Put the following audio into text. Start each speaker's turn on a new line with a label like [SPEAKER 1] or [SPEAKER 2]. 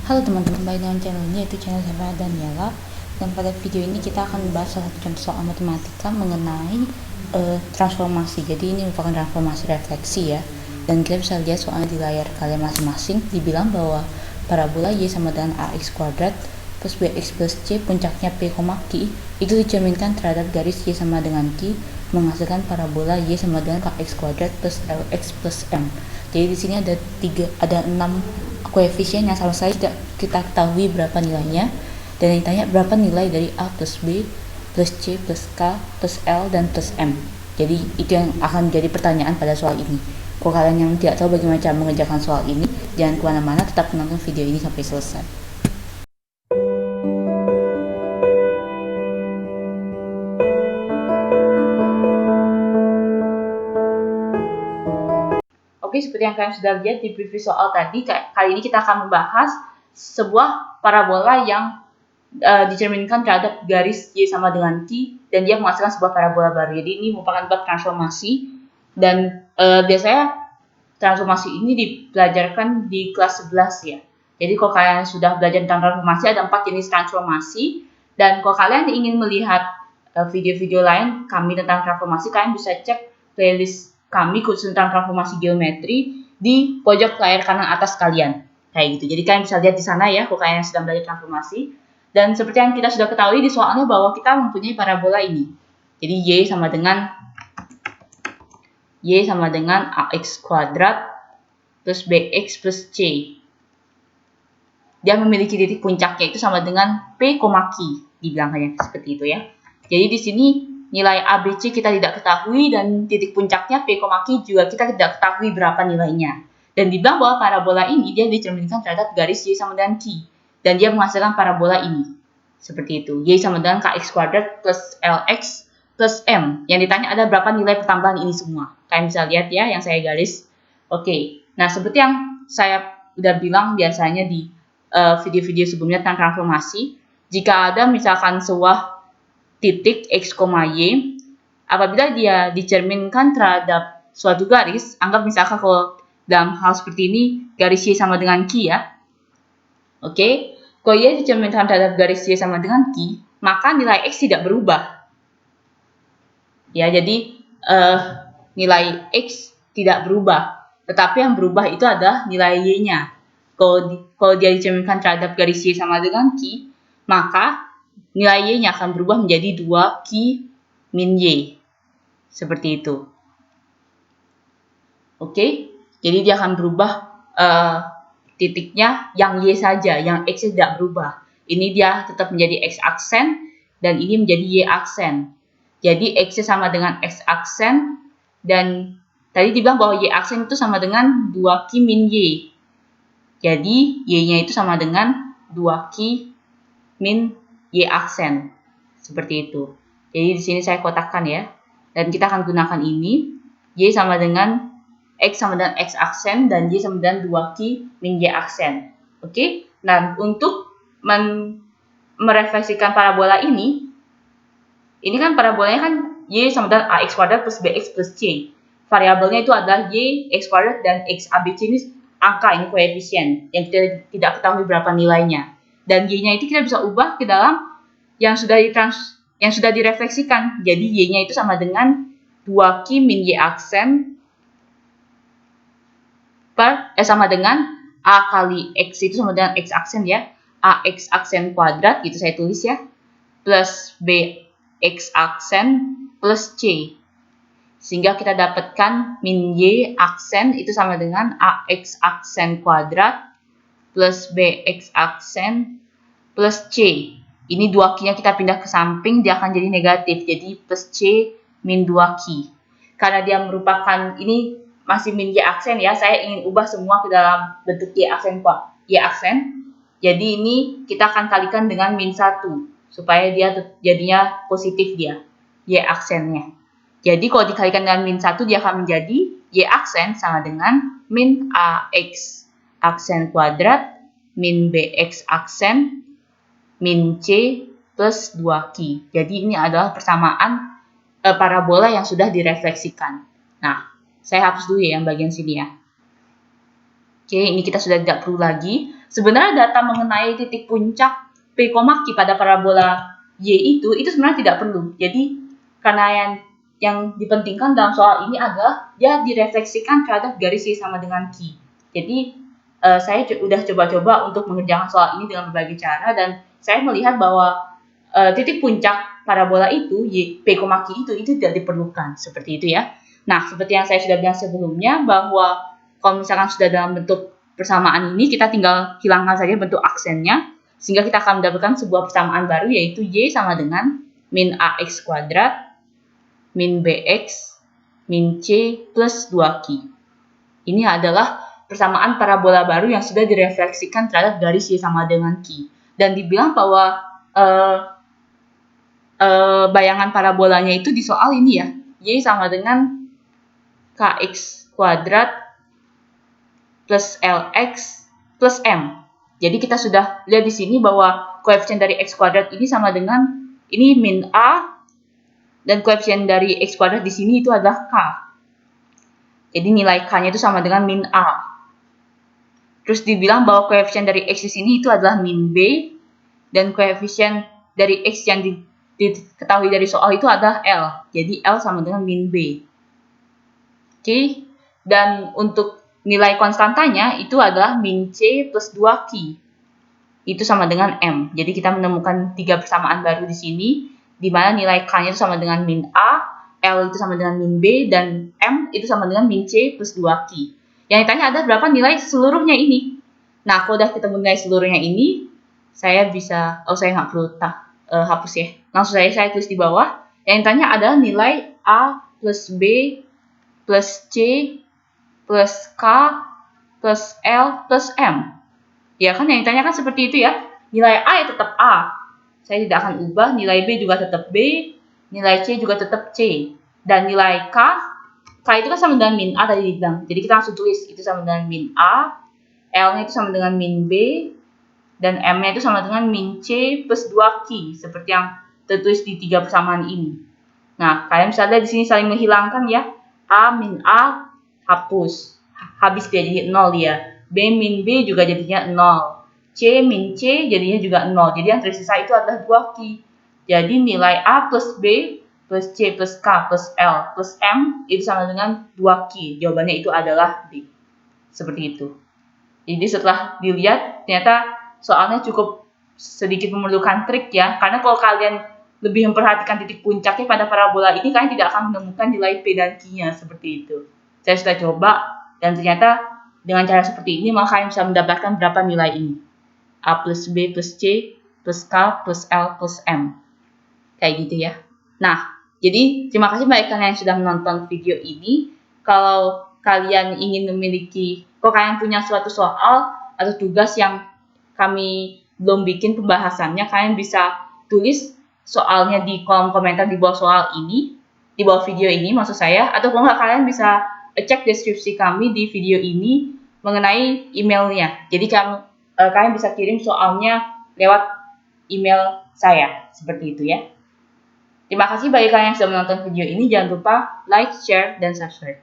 [SPEAKER 1] Halo teman-teman, kembali dengan channel ini, yaitu channel saya Daniela. Dan pada video ini kita akan membahas salah satu contoh soal matematika mengenai transformasi. Jadi ini merupakan transformasi refleksi ya. Dan kita bisa lihat soalnya di layar kalian masing-masing. Dibilang bahwa parabola y sama dengan ax kuadrat plus bx plus c puncaknya p, q itu dicerminkan terhadap garis y sama dengan q menghasilkan parabola y sama dengan kx kuadrat plus lx plus m. Jadi di sini ada 6 koefisien yang sama sekali tidak kita ketahui berapa nilainya, dan ditanya berapa nilai dari A plus B plus C plus K plus L dan plus M. Jadi itu yang akan menjadi pertanyaan pada soal ini. Kalau kalian yang tidak tahu bagaimana cara mengerjakan soal ini, jangan kemana-mana, tetap menonton video ini sampai selesai. Oke, seperti yang kalian sudah lihat di previous soal tadi, kali ini kita akan membahas sebuah parabola yang dicerminkan terhadap garis y sama dengan q, dan dia menghasilkan sebuah parabola baru. Jadi ini merupakan bab transformasi, dan biasanya transformasi ini dipelajarkan di kelas 11 ya. Jadi kalau kalian sudah belajar tentang transformasi, ada 4 jenis transformasi, dan kalau kalian ingin melihat video-video lain kami tentang transformasi, kalian bisa cek playlist kami khusus tentang transformasi geometri di pojok layar kanan atas kalian. Kayak gitu. Jadi kalian bisa lihat di sana ya kalau kalian sedang belajar transformasi. Dan seperti yang kita sudah ketahui di soalnya bahwa kita mempunyai parabola ini. Jadi y sama dengan ax kuadrat plus bx plus c. Dia memiliki titik puncaknya itu sama dengan p, q, dibilangnya seperti itu ya. Jadi di sini nilai A, B, C kita tidak ketahui, dan titik puncaknya P, Q juga kita tidak ketahui berapa nilainya. Dan dibilang bahwa parabola ini dia dicerminkan terhadap garis Y sama dengan Q, dan dia menghasilkan parabola ini. Seperti itu. Y sama dengan kx kuadrat plus lx plus m. Yang ditanya ada berapa nilai pertambahan ini semua. Kalian bisa lihat ya yang saya garis. Oke. Nah, seperti yang saya udah bilang biasanya di video-video sebelumnya tentang transformasi, jika ada misalkan sebuah titik x, y, apabila dia dicerminkan terhadap suatu garis, anggap misalkan kalau dalam hal seperti ini garis y sama dengan q ya. Oke, kalau y dicerminkan terhadap garis y sama dengan q, maka nilai x tidak berubah. Ya, jadi nilai x tidak berubah, tetapi yang berubah itu adalah nilai y-nya. Kalau dia dicerminkan terhadap garis y sama dengan q, maka nilai y-nya akan berubah menjadi 2q min y. Seperti itu. Oke, jadi dia akan berubah titiknya yang y saja, yang x tidak berubah. Ini dia tetap menjadi x aksen, dan ini menjadi y aksen. Jadi x sama dengan x aksen, dan tadi dibilang bahwa y aksen itu sama dengan 2q min y. Jadi y-nya itu sama dengan 2q min y aksen. Seperti itu. Jadi di sini saya kotakkan ya. Dan kita akan gunakan ini. Y sama dengan x sama dengan x aksen, dan y sama dengan 2q min y aksen. Oke. Nah, untuk merefleksikan parabola ini kan parabolanya kan y sama dengan ax kuadrat plus bx plus c. Variabelnya itu adalah y, x kuadrat, dan x. ABC ini angka, ini koefisien yang kita tidak ketahui berapa nilainya. Dan y-nya itu kita bisa ubah ke dalam yang sudah direfleksikan. Jadi y-nya itu sama dengan 2q min y aksen sama dengan a kali x itu sama dengan x aksen ya. Ax aksen kuadrat gitu saya tulis ya. Plus bx aksen plus c. Sehingga kita dapatkan min y aksen itu sama dengan ax aksen kuadrat plus bx aksen plus c. Ini 2q-nya kita pindah ke samping, dia akan jadi negatif. Jadi plus c min 2q. Karena dia merupakan, ini masih min y aksen ya, saya ingin ubah semua ke dalam bentuk y aksen. Jadi ini kita akan kalikan dengan min 1. Supaya dia jadinya positif dia, y aksennya. Jadi kalau dikalikan dengan min 1, dia akan menjadi y aksen sama dengan min ax aksen kuadrat min bx aksen min c plus 2q. Jadi ini adalah persamaan parabola yang sudah direfleksikan. Nah, saya hapus dulu ya yang bagian sini ya. Oke, ini kita sudah tidak perlu lagi. sebenarnya data mengenai titik puncak P, Q pada parabola Y itu sebenarnya tidak perlu. Jadi karena yang dipentingkan dalam soal ini adalah dia direfleksikan terhadap garis Y sama dengan Q. Jadi saya sudah coba-coba untuk mengerjakan soal ini dengan berbagai cara, dan saya melihat bahwa titik puncak parabola itu P, Q itu tidak diperlukan, seperti itu ya. Nah, seperti yang saya sudah bilang sebelumnya, bahwa kalau misalkan sudah dalam bentuk persamaan ini, kita tinggal hilangkan saja bentuk aksennya, sehingga kita akan mendapatkan sebuah persamaan baru, yaitu Y sama dengan min AX kuadrat min BX min C plus 2Q. Ini adalah persamaan parabola baru yang sudah direfleksikan terhadap garis Y sama dengan Q. Dan dibilang bahwa bayangan parabolanya itu di soal ini ya, Y sama dengan KX kuadrat plus LX plus M. Jadi kita sudah lihat di sini bahwa koefisien dari X kuadrat ini sama dengan ini min A, dan koefisien dari X kuadrat di sini itu adalah K. Jadi nilai K-nya itu sama dengan min A. Terus dibilang bahwa koefisien dari X di sini itu adalah min B, dan koefisien dari X yang diketahui dari soal itu adalah L. Jadi L sama dengan min B. Oke, dan untuk nilai konstantanya itu adalah min C plus 2Q. Itu sama dengan M. Jadi kita menemukan 3 persamaan baru di sini, di mana nilai K-nya itu sama dengan min A, L itu sama dengan min B, dan M itu sama dengan min C plus 2Q. Yang ditanya ada berapa nilai seluruhnya ini. Nah, kalau udah ketemu nilai seluruhnya ini, saya bisa, saya nggak perlu hapus ya. Langsung saya tulis di bawah. Yang ditanya adalah nilai A plus B plus C plus K plus L plus M. Ya kan, yang ditanyakan seperti itu ya. Nilai A ya tetap A. Saya tidak akan ubah. Nilai B juga tetap B. Nilai C juga tetap C. Dan nilai K itu kan sama dengan min A tadi dibilang. Jadi kita langsung tulis itu sama dengan min A. L-nya itu sama dengan min B. Dan M-nya itu sama dengan min C plus 2Q. Seperti yang tertulis di 3 persamaan ini. Nah, kalian bisa lihat di sini saling menghilangkan ya. A min A hapus. Habis dia jadi 0 ya. B min B juga jadinya 0. C min C jadinya juga 0. Jadi yang tersisa itu adalah 2Q. Jadi nilai A plus B plus C plus K plus L plus M itu sama dengan 2Q. Jawabannya itu adalah D. Seperti itu. Jadi setelah dilihat, ternyata soalnya cukup sedikit memerlukan trik ya. Karena kalau kalian lebih memperhatikan titik puncaknya pada parabola ini, kalian tidak akan menemukan nilai P dan Q-nya seperti itu. Saya sudah coba, dan ternyata dengan cara seperti ini, maka kalian bisa mendapatkan berapa nilai ini. A plus B plus C plus K plus L plus M. Kayak gitu ya. Nah, jadi terima kasih bagi kalian yang sudah menonton video ini. Kalau kalian ingin kalau kalian punya suatu soal atau tugas yang kami belum bikin pembahasannya, kalian bisa tulis soalnya di kolom komentar di bawah soal ini, di bawah video ini maksud saya, atau kalau nggak kalian bisa cek deskripsi kami di video ini mengenai emailnya. Jadi kalian bisa kirim soalnya lewat email saya, seperti itu ya. Terima kasih bagi kalian yang sudah menonton video ini. Jangan lupa like, share, dan subscribe.